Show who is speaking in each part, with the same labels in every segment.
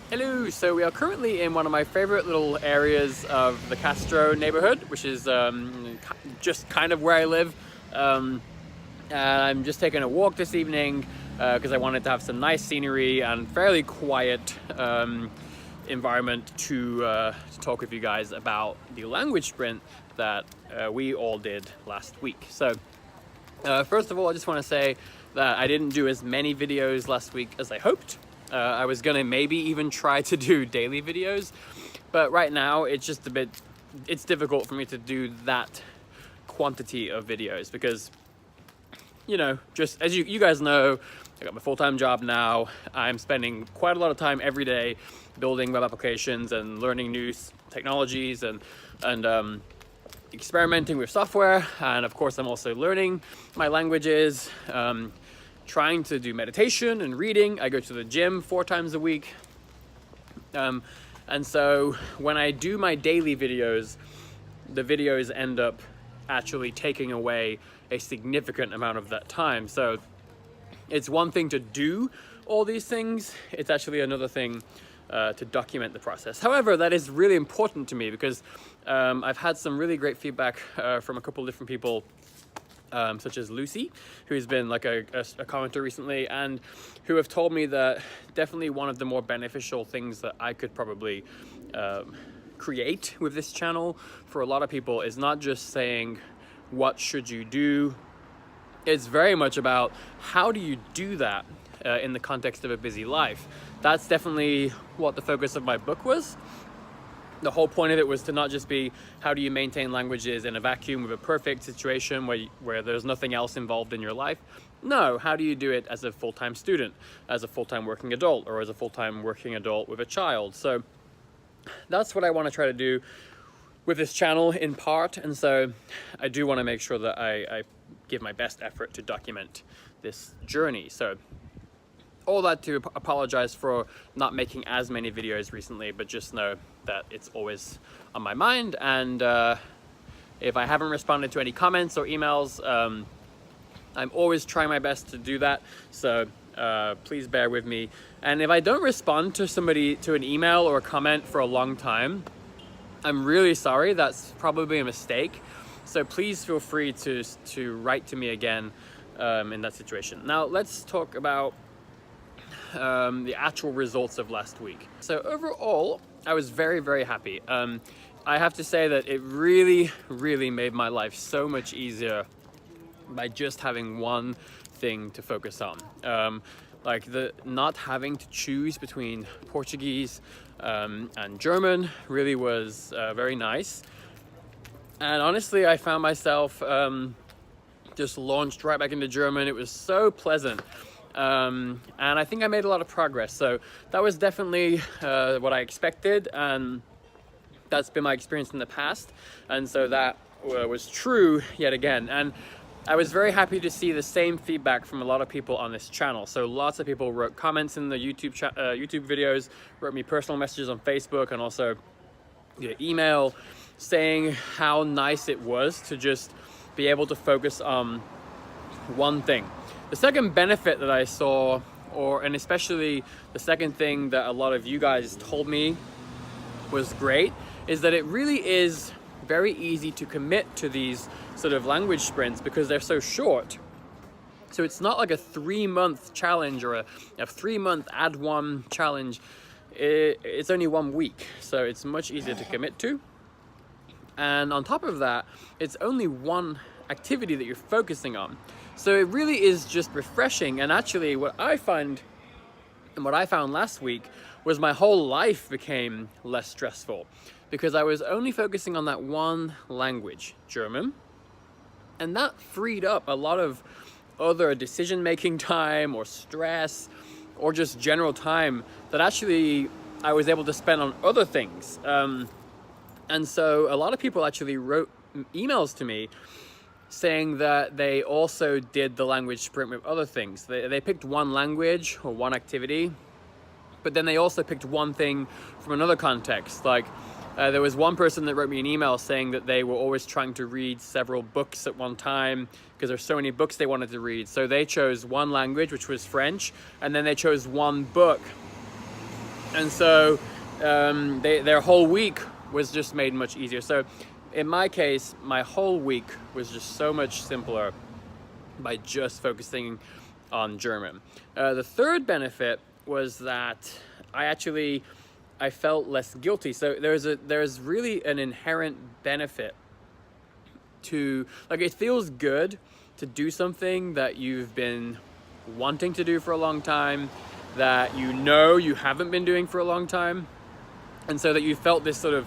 Speaker 1: Hello, so we are currently in one of my favorite little areas of the Castro neighborhood, which is just kind of where I live. And I'm just taking a walk this evening because I wanted to have some nice scenery and fairly quiet environment to talk with you guys about the language sprint that we all did last week. So first of all, I just want to say that I didn't do as many videos last week as I hoped. I was gonna maybe even try to do daily videos, but right now it's just it's difficult for me to do that quantity of videos because, just as you guys know, I got my full-time job now. I'm spending quite a lot of time every day building web applications and learning new technologies and experimenting with software. And of course, I'm also learning my languages, trying to do meditation and reading. I go to the gym 4 times a week. And so when I do my daily videos, the videos end up actually taking away a significant amount of that time. So it's one thing to do all these things. It's actually another thing to document the process. However, that is really important to me because I've had some really great feedback from a couple of different people, such as Lucy, who's been like a commenter recently, and who have told me that definitely one of the more beneficial things that I could probably create with this channel for a lot of people is not just saying, what should you do? It's very much about how do you do that in the context of a busy life. That's definitely what the focus of my book was. The whole point of it was to not just be how do you maintain languages in a vacuum with a perfect situation where there's nothing else involved in your life. No, how do you do it as a full-time student, as a full-time working adult, or as a full-time working adult with a child? So that's what I want to try to do with this channel in part. And so I do want to make sure that I give my best effort to document this journey. So all that to apologize for not making as many videos recently, but just know that it's always on my mind. And if I haven't responded to any comments or emails, I'm always trying my best to do that. So please bear with me. And if I don't respond to an email or a comment for a long time, I'm really sorry. That's probably a mistake. So please feel free to write to me again in that situation. Now let's talk about the actual results of last week. So overall, I was very, very happy. I have to say that it really, really made my life so much easier by just having one thing to focus on. Like the not having to choose between Portuguese and German really was very nice. And honestly, I found myself just launched right back into German. It was so pleasant. And I think I made a lot of progress. So that was definitely what I expected, and that's been my experience in the past. And so that was true yet again. And I was very happy to see the same feedback from a lot of people on this channel. So lots of people wrote comments in the YouTube videos, wrote me personal messages on Facebook, and also via email, saying how nice it was to just be able to focus on one thing. The second benefit that I saw, and especially the second thing that a lot of you guys told me was great, is that it really is very easy to commit to these sort of language sprints because they're so short. So it's not like a 3-month challenge or a 3-month add one challenge. It's only 1 week, so it's much easier to commit to. And on top of that, it's only one activity that you're focusing on. So it really is just refreshing. And actually what I found last week was my whole life became less stressful because I was only focusing on that one language, German. And that freed up a lot of other decision-making time or stress or just general time that actually I was able to spend on other things. And so a lot of people actually wrote emails to me saying that they also did the language sprint with other things. They picked one language or one activity, but then they also picked one thing from another context. Like there was one person that wrote me an email saying that they were always trying to read several books at one time because there's so many books they wanted to read. So they chose one language, which was French, and then they chose one book And so their whole week was just made much easier. So in my case, my whole week was just so much simpler by just focusing on German. The third benefit was that I felt less guilty. So there's really an inherent benefit to, like, it feels good to do something that you've been wanting to do for a long time, that you haven't been doing for a long time, and so that you felt this sort of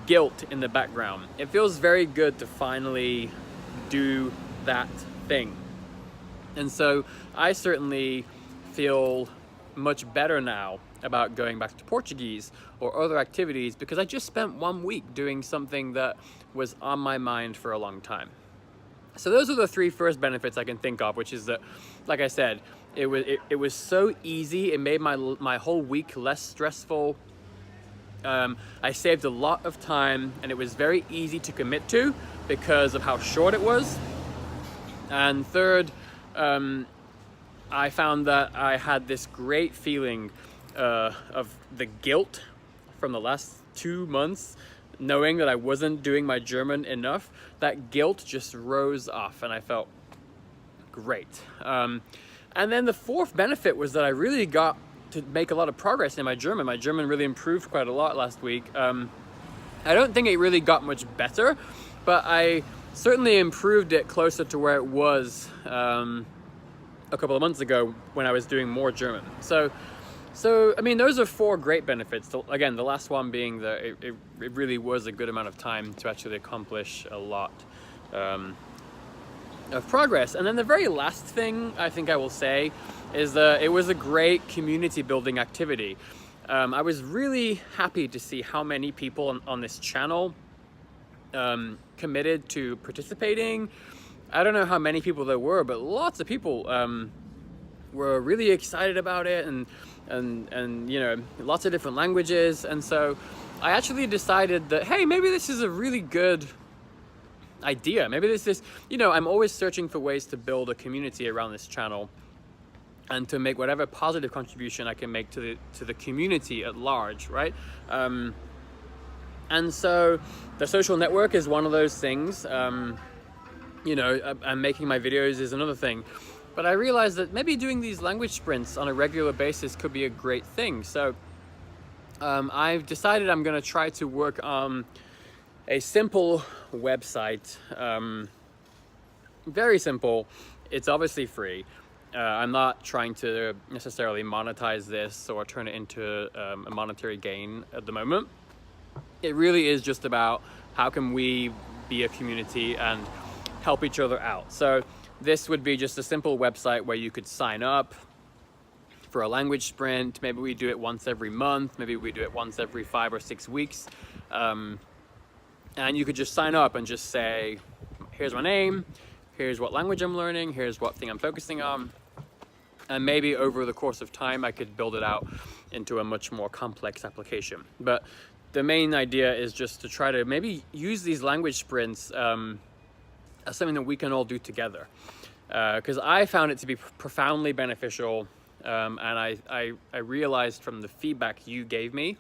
Speaker 1: guilt in the background. It feels very good to finally do that thing. And so I certainly feel much better now about going back to Portuguese or other activities, because I just spent 1 week doing something that was on my mind for a long time. So those are the three first benefits I can think of, which is that, like I said, it was so easy. It made my whole week less stressful. I saved a lot of time, and it was very easy to commit to because of how short it was. And third, I found that I had this great feeling of the guilt from the last 2 months, knowing that I wasn't doing my German enough. That guilt just rose off, and I felt great. And then the fourth benefit was that I really got to make a lot of progress in my German. My German really improved quite a lot last week. I don't think it really got much better, but I certainly improved it closer to where it was a couple of months ago when I was doing more German. So I mean, those are four great benefits. Again, the last one being that it really was a good amount of time to actually accomplish a lot of progress. And then the very last thing I think I will say is that it was a great community building activity. I was really happy to see how many people on this channel committed to participating. I don't know how many people there were, but lots of people were really excited about it, and you know, lots of different languages. And so I actually decided that, hey, maybe this is a really good idea. Maybe this is, you know, I'm always searching for ways to build a community around this channel and to make whatever positive contribution I can make to the community at large, right? And so the social network is one of those things. You know, and making my videos is another thing. But I realized that maybe doing these language sprints on a regular basis could be a great thing. So I've decided I'm going to try to work on a simple website. Very simple. It's obviously free. I'm not trying to necessarily monetize this or turn it into a monetary gain at the moment. It really is just about how can we be a community and help each other out. So this would be just a simple website where you could sign up for a language sprint. Maybe we do it once every month. Maybe we do it once every 5 or 6 weeks. And you could just sign up and just say, here's my name, here's what language I'm learning, here's what thing I'm focusing on. And maybe over the course of time, I could build it out into a much more complex application. But the main idea is just to try to maybe use these language sprints as something that we can all do together. Because I found it to be profoundly beneficial. And I realized from the feedback you gave me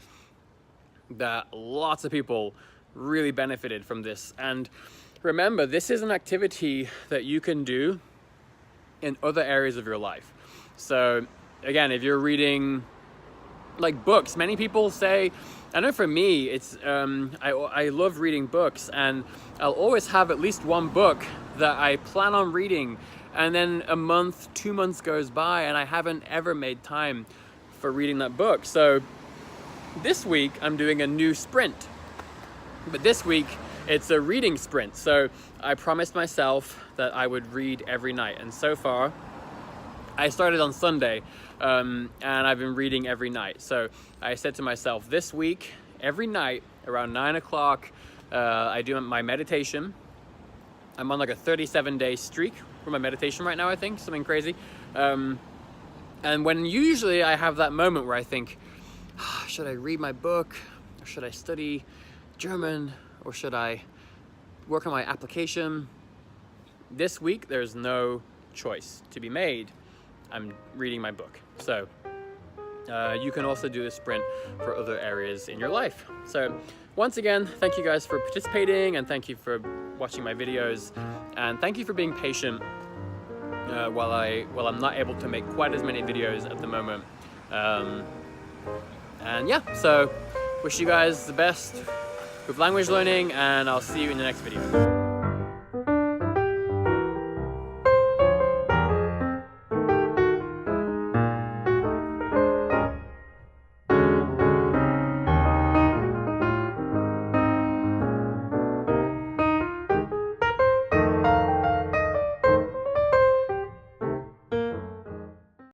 Speaker 1: that lots of people really benefited from this. And remember, this is an activity that you can do in other areas of your life. So again, if you're reading like books, many people say, I know for me, it's I love reading books, and I'll always have at least one book that I plan on reading, and then a month, 2 months goes by and I haven't ever made time for reading that book. So this week I'm doing a new sprint, but this week it's a reading sprint. So I promised myself that I would read every night, and so far I started on Sunday, and I've been reading every night. So I said to myself, this week, every night around 9 o'clock, I do my meditation. I'm on like a 37-day streak for my meditation right now, I think, something crazy. And when usually I have that moment where I think, should I read my book, or should I study German, or should I work on my application? This week, there's no choice to be made. I'm reading my book. So you can also do the sprint for other areas in your life. So once again, thank you guys for participating, and thank you for watching my videos, and thank you for being patient while I'm not able to make quite as many videos at the moment. And yeah, so wish you guys the best with language learning, and I'll see you in the next video.